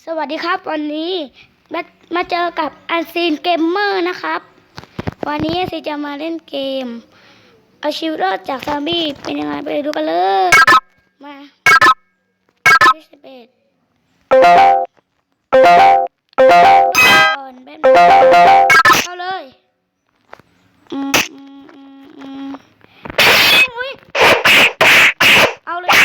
สวัสดีครับวันนี้มาเจอกับอันซีนเกมเมอร์นะครับวันนี้ซีจะมาเล่นเกมเอาชีวิตรอดจากซอมบี้เป็นยังไงไปดูกันเลยมา21ก่อนแบบเข้าเลยอุ๊ยเอาเลย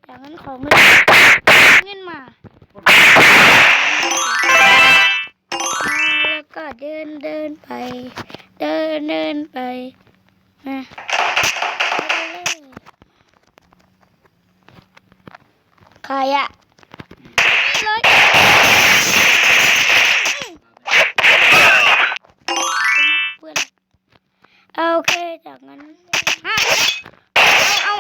จากนั้นของมันเงินมาแล้วก็เดินไปเดินไปนะใครอะเลยโอเคจากนั้นเอา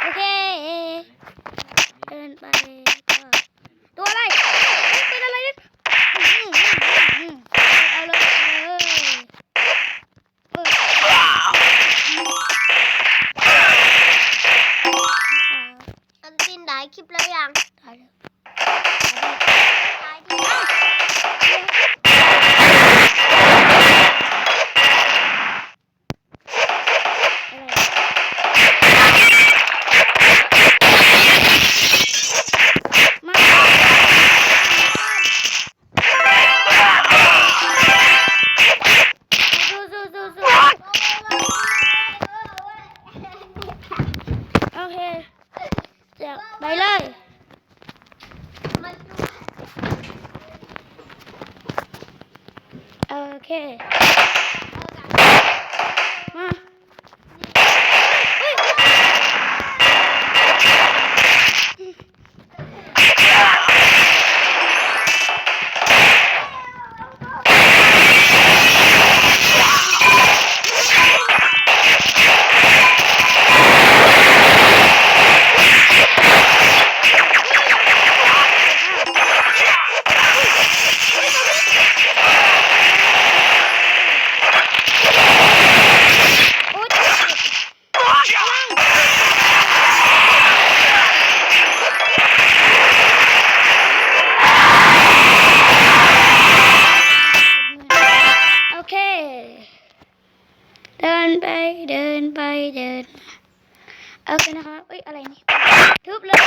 โอเคเดินไปตัวอะไรเป็นอะไรเนี่ยเอาเลยอันซินได้คลิปแล้วยังได้แล้วโอเคเดี๋ยวไปเลยโอเคมาเดินโอเคนะคะเอ้ยอะไรนี่ทุบเลย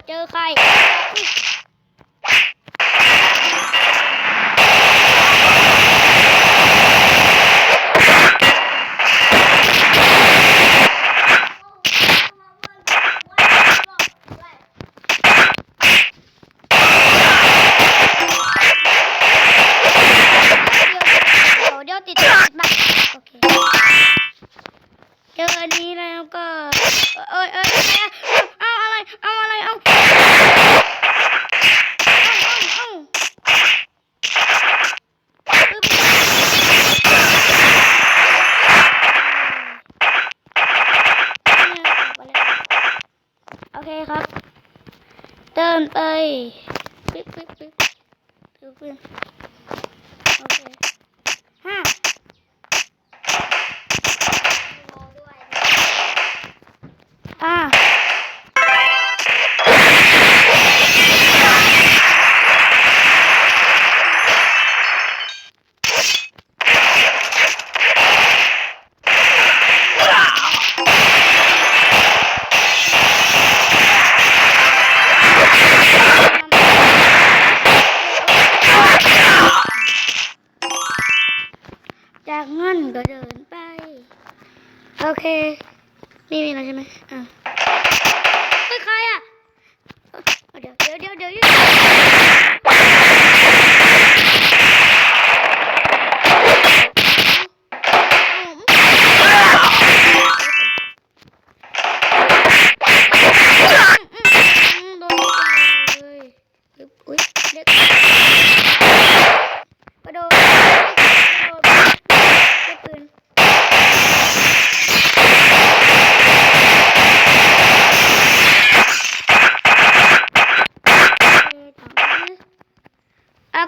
เจอใครเดี๋ยวติดมาโอเคเจออันนี้แล้วก็เอาอะไรเอาโอเคครับเดินไปปิ๊บโอเค จากงั้นก็เดินไปโอเคนี่มีอะไรใช่ไหมเฮ้ยใครอ่ะเดี๋ยวโดนเลยอุ้ยเด็กกระโดดปืน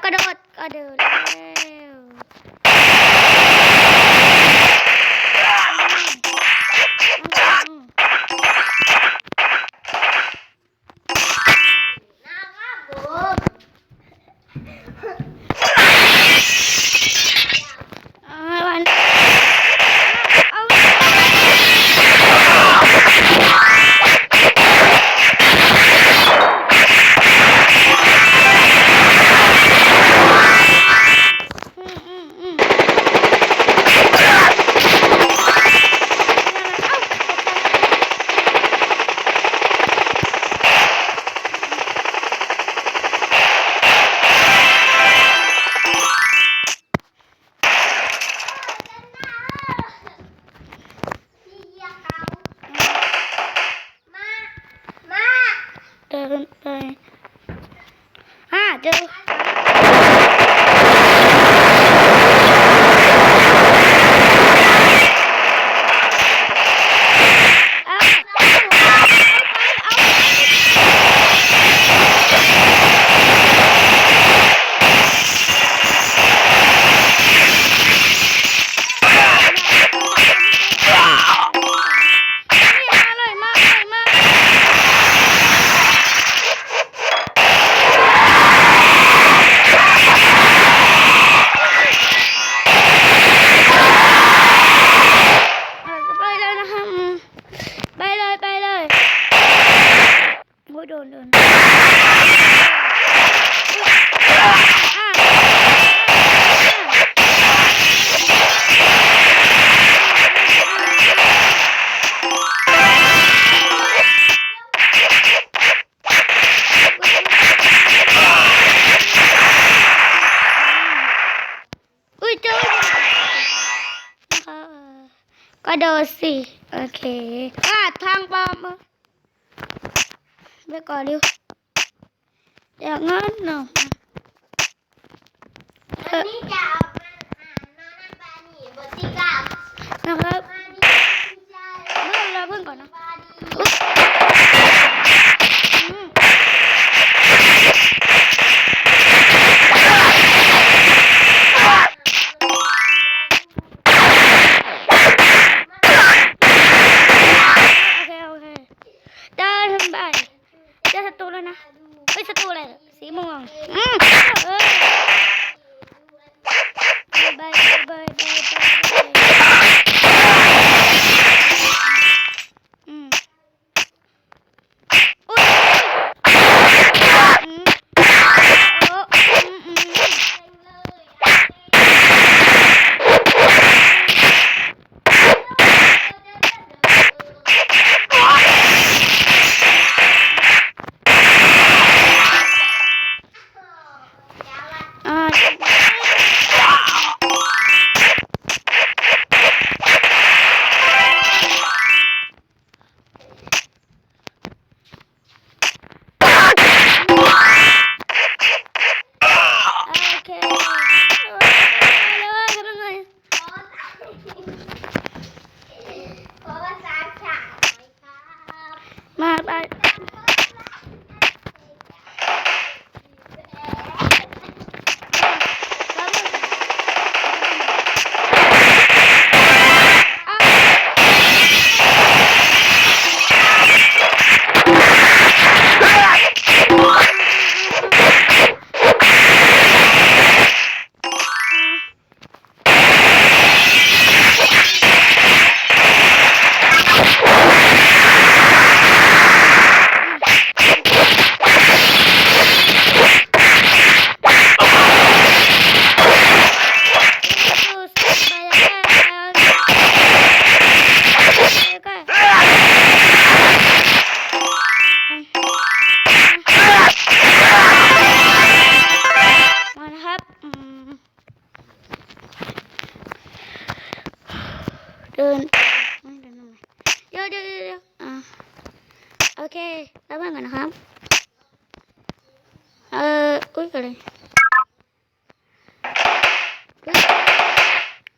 กระโดดแล้วเดินไปเจอโดนอุ้ยเจอก็โดนสิโอเคทางปลอมไปก่อนดิอย่างงั้นเนาะนี่จะเอานะครับเพิ่งก่อนนะเจอศัตรูแล้วนะศัตรูอะไรสีม่วงบาย เดินไม่เดินทำไมเดี๋ยวโอเคแล้วบ้านกันนะครับอุ้ยอะไร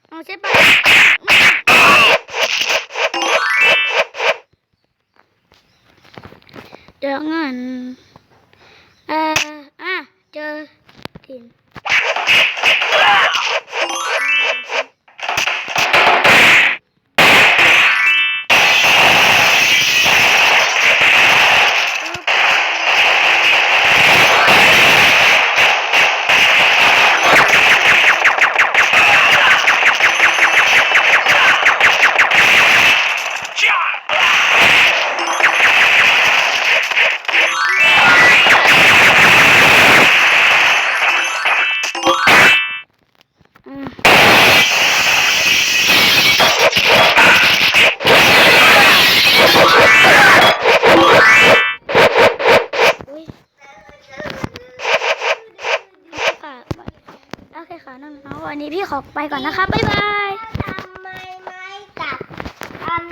เอาใช่ปะเดี๋ยวงั้นเจอถิ่นโอเคค่ะน้องๆวันนี้พี่ขอไปก่อนนะคะบ๊ายบาย ทำไมไม่กลับอัน